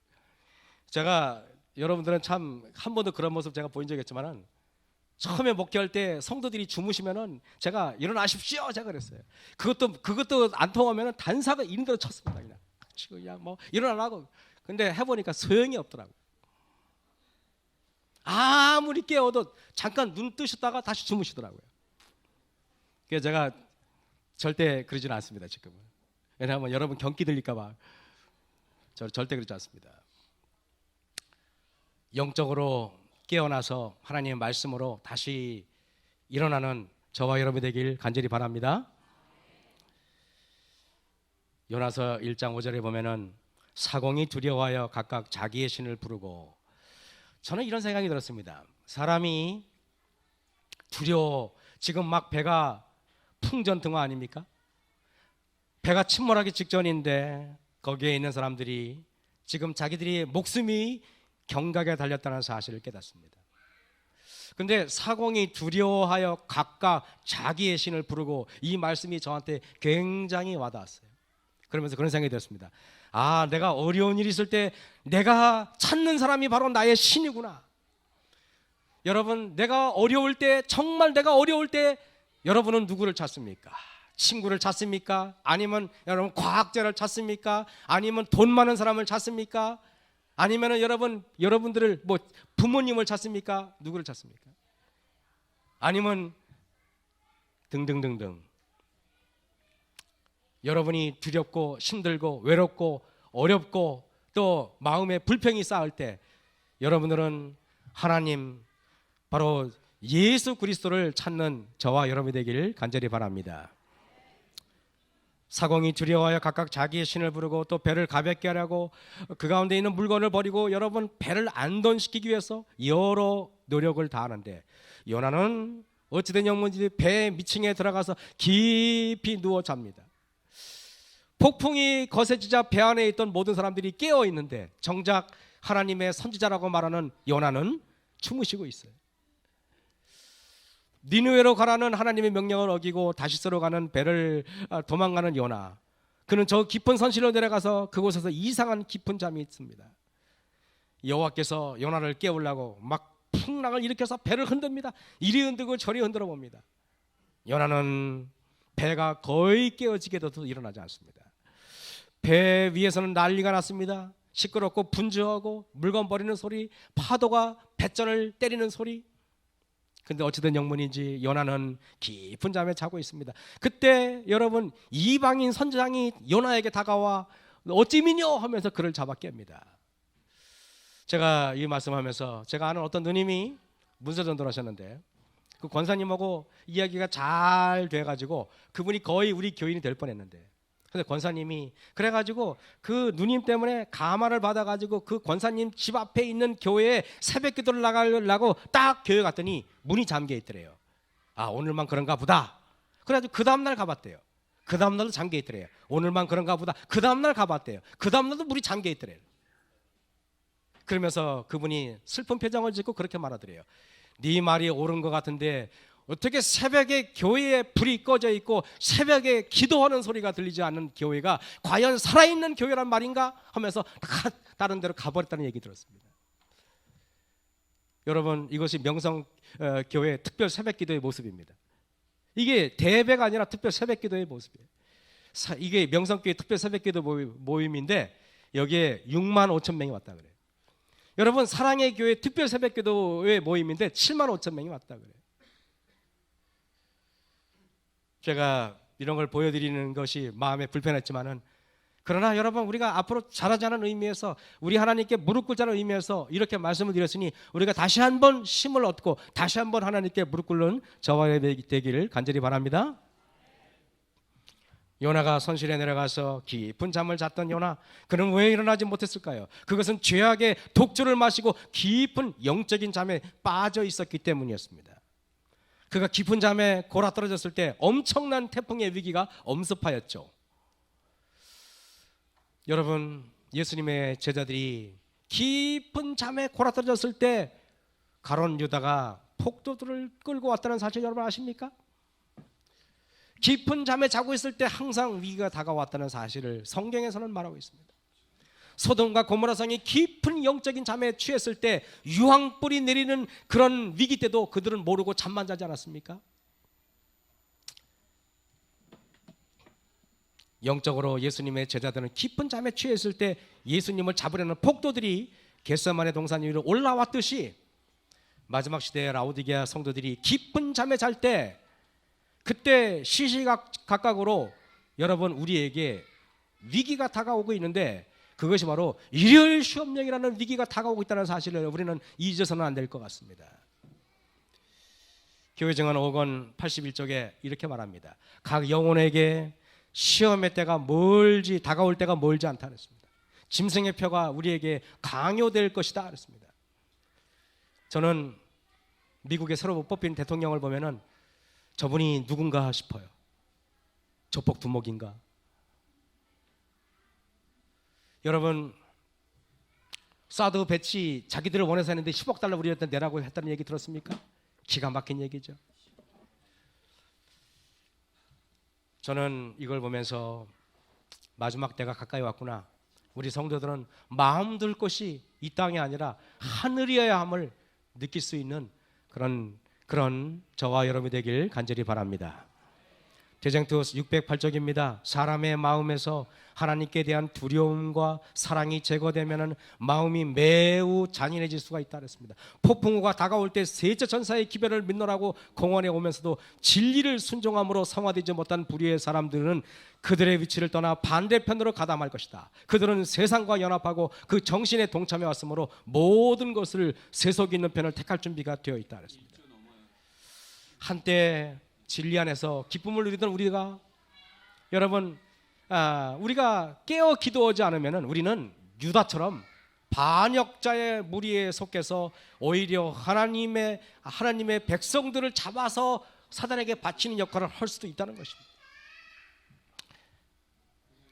제가 여러분들은 참 한 번도 그런 모습 제가 보인 적이 없지만은 처음에 목회할 때 성도들이 주무시면은 제가 일어나십시오 제가 그랬어요. 그것도 안 통하면은 단사가 있는 대로 쳤습니다. 그냥 뭐 일어나라고. 근데 해보니까 소용이 없더라고. 아무리 깨워도 잠깐 눈 뜨셨다가 다시 주무시더라고요. 그래서 제가 절대 그러지는 않습니다 지금은. 왜냐하면 여러분 경기 들릴까봐 저 절대 그러지 않습니다. 영적으로 깨어나서 하나님의 말씀으로 다시 일어나는 저와 여러분이 되길 간절히 바랍니다. 요나서 1장 5절에 보면은 사공이 두려워하여 각각 자기의 신을 부르고, 저는 이런 생각이 들었습니다. 사람이 두려워, 지금 막 배가 풍전등화 아닙니까? 배가 침몰하기 직전인데 거기에 있는 사람들이 지금 자기들이 목숨이 경각에 달렸다는 사실을 깨닫습니다. 근데 사공이 두려워하여 각각 자기의 신을 부르고, 이 말씀이 저한테 굉장히 와닿았어요. 그러면서 그런 생각이 들었습니다. 아, 내가 어려운 일이 있을 때 내가 찾는 사람이 바로 나의 신이구나. 여러분, 내가 어려울 때, 정말 내가 어려울 때 여러분은 누구를 찾습니까? 친구를 찾습니까? 아니면 여러분 과학자를 찾습니까? 아니면 돈 많은 사람을 찾습니까? 아니면 여러분들을 뭐 부모님을 찾습니까? 누구를 찾습니까? 아니면 등등등등. 여러분이 두렵고 힘들고 외롭고 어렵고 또 마음에 불평이 쌓을 때 여러분들은 하나님 바로 예수 그리스도를 찾는 저와 여러분이 되길 간절히 바랍니다. 사공이 두려워하여 각각 자기의 신을 부르고 또 배를 가볍게 하려고 그 가운데 있는 물건을 버리고 여러분 배를 안전시키기 위해서 여러 노력을 다하는데 요나는 어찌된 영문인지 배 밑층에 들어가서 깊이 누워 잡니다. 폭풍이 거세지자 배 안에 있던 모든 사람들이 깨어 있는데 정작 하나님의 선지자라고 말하는 요나는 주무시고 있어요. 니느웨로 가라는 하나님의 명령을 어기고 다시스로 가는 배를 도망가는 요나, 그는 저 깊은 선실로 내려가서 그곳에서 이상한 깊은 잠이 있습니다. 여호와께서 요나를 깨우려고 막 풍랑을 일으켜서 배를 흔듭니다. 이리 흔들고 저리 흔들어 봅니다. 요나는 배가 거의 깨어지게도 일어나지 않습니다. 배 위에서는 난리가 났습니다. 시끄럽고 분주하고 물건 버리는 소리, 파도가 뱃전을 때리는 소리. 근데 어찌된 영문인지 요나는 깊은 잠에 자고 있습니다. 그때 여러분 이방인 선장이 요나에게 다가와 어찌 미뇨 하면서 그를 잡아 깹니다. 제가 이 말씀하면서 제가 아는 어떤 누님이 문서전도를 하셨는데 그 권사님하고 이야기가 잘 돼가지고 그분이 거의 우리 교인이 될 뻔했는데, 근데 권사님이 그래가지고 그 누님 때문에 감화를 받아가지고 그 권사님 집 앞에 있는 교회에 새벽 기도를 나가려고 딱 교회 갔더니 문이 잠겨 있더래요. 아, 오늘만 그런가 보다. 그래가지고 그 다음날 가봤대요. 그 다음날도 잠겨 있더래요. 오늘만 그런가 보다. 그 다음날 가봤대요. 그 다음날도 문이 잠겨 있더래요. 그러면서 그분이 슬픈 표정을 짓고 그렇게 말하더래요. 네 말이 옳은 것 같은데 어떻게 새벽에 교회에 불이 꺼져 있고 새벽에 기도하는 소리가 들리지 않는 교회가 과연 살아있는 교회란 말인가 하면서 다른 데로 가버렸다는 얘기 들었습니다. 여러분, 이것이 명성교회 특별 새벽기도의 모습입니다. 이게 대배가 아니라 특별 새벽기도의 모습이에요. 이게 명성교회 특별 새벽기도 모임인데 여기에 6만 5천 명이 왔다 그래요. 여러분, 사랑의 교회 특별 새벽기도의 모임인데 7만 5천 명이 왔다 그래요. 제가 이런 걸 보여드리는 것이 마음에 불편했지만은, 그러나 여러분, 우리가 앞으로 자라자는 의미에서 우리 하나님께 무릎 꿇자는 의미에서 이렇게 말씀을 드렸으니 우리가 다시 한번 힘을 얻고 다시 한번 하나님께 무릎 꿇는 저와 되기를 간절히 바랍니다. 요나가 선실에 내려가서 깊은 잠을 잤던 요나, 그는 왜 일어나지 못했을까요? 그것은 죄악의 독주를 마시고 깊은 영적인 잠에 빠져 있었기 때문이었습니다. 그가 깊은 잠에 골아떨어졌을 때 엄청난 태풍의 위기가 엄습하였죠. 여러분, 예수님의 제자들이 깊은 잠에 골아떨어졌을 때 가룟 유다가 폭도들을 끌고 왔다는 사실 여러분 아십니까? 깊은 잠에 자고 있을 때 항상 위기가 다가왔다는 사실을 성경에서는 말하고 있습니다. 소돔과 고모라 성이 깊은 영적인 잠에 취했을 때 유황불이 내리는 그런 위기 때도 그들은 모르고 잠만 자지 않았습니까? 영적으로 예수님의 제자들은 깊은 잠에 취했을 때 예수님을 잡으려는 폭도들이 겟세마네 동산 위로 올라왔듯이 마지막 시대의 라오디게아 성도들이 깊은 잠에 잘 때 그때 시시각각으로 여러분 우리에게 위기가 다가오고 있는데 그것이 바로 일요일 시험령이라는 위기가 다가오고 있다는 사실을 우리는 잊어서는 안 될 것 같습니다. 교회증언 5권 81쪽에 이렇게 말합니다. 각 영혼에게 시험의 때가 멀지 다가올 때가 멀지 않다 그랬습니다. 짐승의 표가 우리에게 강요될 것이다 그랬습니다. 저는 미국의 새로 뽑힌 대통령을 보면은 저분이 누군가 싶어요. 조폭 두목인가? 여러분, 사드 배치 자기들을 원해서 했는데 10억 달러 우리한테 내라고 했다는 얘기 들었습니까? 기가 막힌 얘기죠. 저는 이걸 보면서 마지막 때가 가까이 왔구나. 우리 성도들은 마음 둘 곳이 이 땅이 아니라 하늘이어야 함을 느낄 수 있는 그런 저와 여러분이 되길 간절히 바랍니다. 개정투 608쪽입니다. 사람의 마음에서 하나님께 대한 두려움과 사랑이 제거되면 마음이 매우 잔인해질 수가 있다 그랬습니다. 폭풍우가 다가올 때 셋째 천사의 기별을 믿노라고 공원에 오면서도 진리를 순종함으로 성화되지 못한 불의의 사람들은 그들의 위치를 떠나 반대편으로 가담할 것이다. 그들은 세상과 연합하고 그 정신에 동참해 왔으므로 모든 것을 세속 있는 편을 택할 준비가 되어 있다 그랬습니다. 한때 진리 안에서 기쁨을 누리던 우리가, 여러분, 우리가 깨어 기도하지 않으면 우리는 유다처럼 반역자의 무리에 속해서 오히려 하나님의 백성들을 잡아서 사단에게 바치는 역할을 할 수도 있다는 것입니다.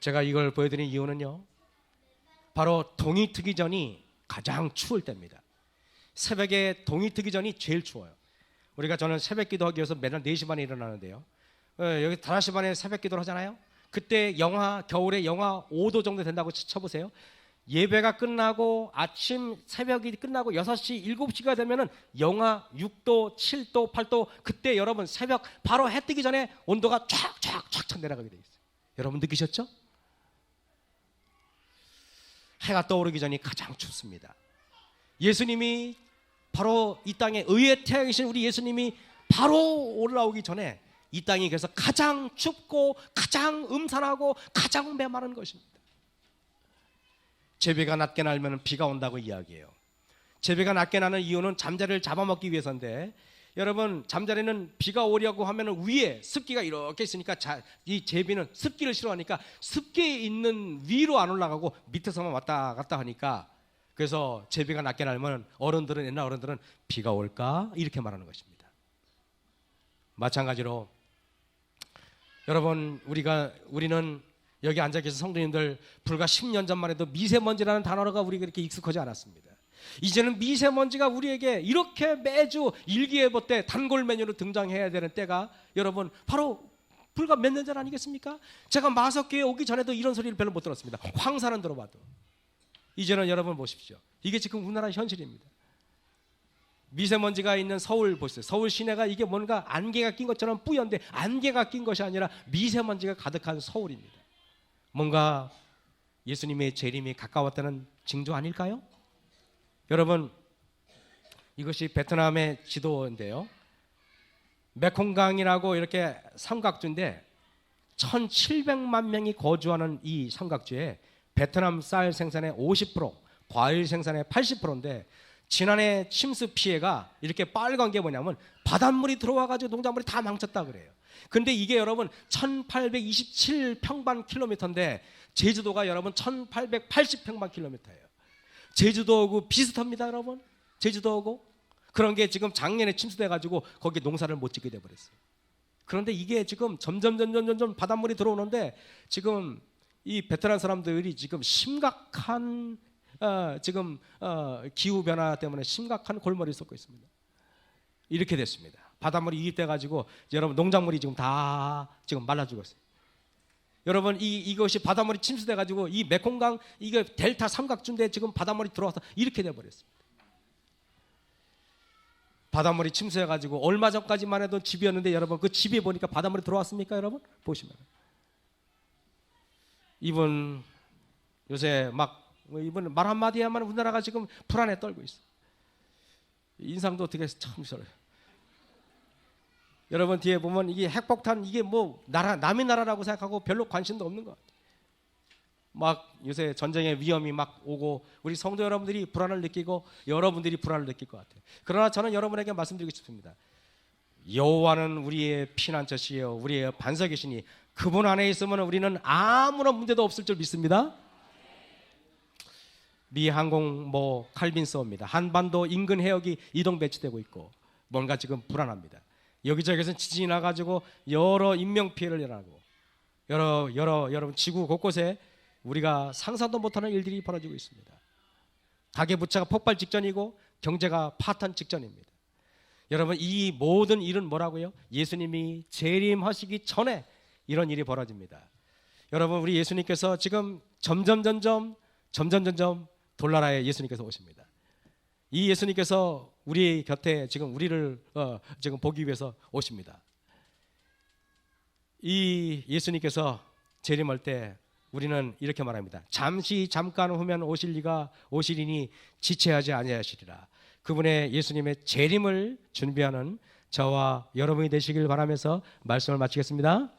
제가 이걸 보여드린 이유는요, 바로 동이 트기 전이 가장 추울 때입니다. 새벽에 동이 트기 전이 제일 추워요. 저는 새벽 기도하기 위해서 매일 4시 반에 일어나는데요, 여기 5시 반에 새벽 기도를 하잖아요. 그때 겨울에 영하 5도 정도 된다고 쳐보세요. 예배가 끝나고 아침 새벽이 끝나고 6시 7시가 되면은 영하 6도 7도 8도, 그때 여러분 새벽 바로 해 뜨기 전에 온도가 쫙 내려가게 돼 있어요. 여러분 느끼셨죠? 해가 떠오르기 전이 가장 춥습니다. 예수님이 바로 이 땅에 의의 태양이신 우리 예수님이 바로 올라오기 전에 이 땅이 그래서 가장 춥고 가장 음산하고 가장 메마른 것입니다. 제비가 낮게 날면 비가 온다고 이야기해요. 제비가 낮게 나는 이유는 잠자리를 잡아먹기 위해서인데, 여러분 잠자리는 비가 오려고 하면 위에 습기가 이렇게 있으니까 이 제비는 습기를 싫어하니까 습기에 있는 위로 안 올라가고 밑에서만 왔다 갔다 하니까, 그래서 제비가 낮게 날면 옛날 어른들은 비가 올까 이렇게 말하는 것입니다. 마찬가지로 여러분, 우리는 여기 앉아 계신 성도님들 불과 10년 전만 해도 미세먼지라는 단어가 우리가 이렇게 익숙하지 않았습니다. 이제는 미세먼지가 우리에게 이렇게 매주 일기예보 때 단골 메뉴로 등장해야 되는 때가, 여러분 바로 불과 몇 년 전 아니겠습니까? 제가 마석교회 오기 전에도 이런 소리를 별로 못 들었습니다. 황사는 들어봐도. 이제는 여러분 보십시오. 이게 지금 우리나라 현실입니다. 미세먼지가 있는 서울 보세요. 서울 시내가 이게 뭔가 안개가 낀 것처럼 뿌연데, 안개가 낀 것이 아니라 미세먼지가 가득한 서울입니다. 뭔가 예수님의 재림이 가까웠다는 징조 아닐까요? 여러분, 이것이 베트남의 지도인데요, 메콩강이라고 이렇게 삼각주인데 1700만 명이 거주하는 이 삼각주에 베트남 쌀 생산의 50%, 과일 생산의 80%인데 지난해 침수 피해가 이렇게 빨간 게 뭐냐면 바닷물이 들어와가지고 농작물이 다 망쳤다 그래요. 근데 이게 여러분 1827평방킬로미터인데 제주도가 여러분 1880평방킬로미터예요. 제주도하고 비슷합니다, 여러분. 제주도하고. 그런 게 지금 작년에 침수돼가지고 거기 농사를 못 짓게 돼버렸어요. 그런데 이게 지금 점점 바닷물이 들어오는데, 지금 이 베트남 사람들이 지금 심각한 기후 변화 때문에 심각한 골머리를 쏟고 있습니다. 이렇게 됐습니다. 바닷물이 유입돼가지고 여러분 농작물이 지금 다 지금 말라 죽었어요. 여러분 이것이 바닷물이 침수돼가지고 이 메콩강, 이게 델타 삼각주인데 지금 바닷물이 들어와서 이렇게 돼버렸습니다. 바닷물이 침수해가지고 얼마 전까지만 해도 집이었는데, 여러분 그 집에 보니까 바닷물이 들어왔습니까? 여러분 보시면 이분 요새 이분 말 한마디 하면 우리나라가 지금 불안에 떨고 있어. 인상도 되게 참 싫어요. 여러분 뒤에 보면 이게 핵폭탄, 이게 뭐 남의 나라라고 생각하고 별로 관심도 없는 것 같아요. 요새 전쟁의 위험이 오고 우리 성도 여러분들이 불안을 느끼고 여러분들이 불안을 느낄 것 같아요. 그러나 저는 여러분에게 말씀드리고 싶습니다. 여호와는 우리의 피난처시요 우리의 반석이시니 그분 안에 있으면 우리는 아무런 문제도 없을 줄 믿습니다. 미 항공 칼빈서입니다. 한반도 인근 해역이 이동 배치되고 있고 뭔가 지금 불안합니다. 여기저기서 지진이 나가지고 여러 인명 피해를 일어나고 여러분 지구 곳곳에 우리가 상상도 못하는 일들이 벌어지고 있습니다. 가계부채가 폭발 직전이고 경제가 파탄 직전입니다. 여러분 이 모든 일은 뭐라고요? 예수님이 재림하시기 전에 이런 일이 벌어집니다. 여러분 우리 예수님께서 지금 점점 돌나라에 예수님께서 오십니다. 이 예수님께서 우리 곁에 지금 우리를 지금 보기 위해서 오십니다. 이 예수님께서 재림할 때 우리는 이렇게 말합니다. 잠시 잠깐 후면 오시리니 지체하지 아니하시리라. 그분의 예수님의 재림을 준비하는 저와 여러분이 되시길 바라면서 말씀을 마치겠습니다.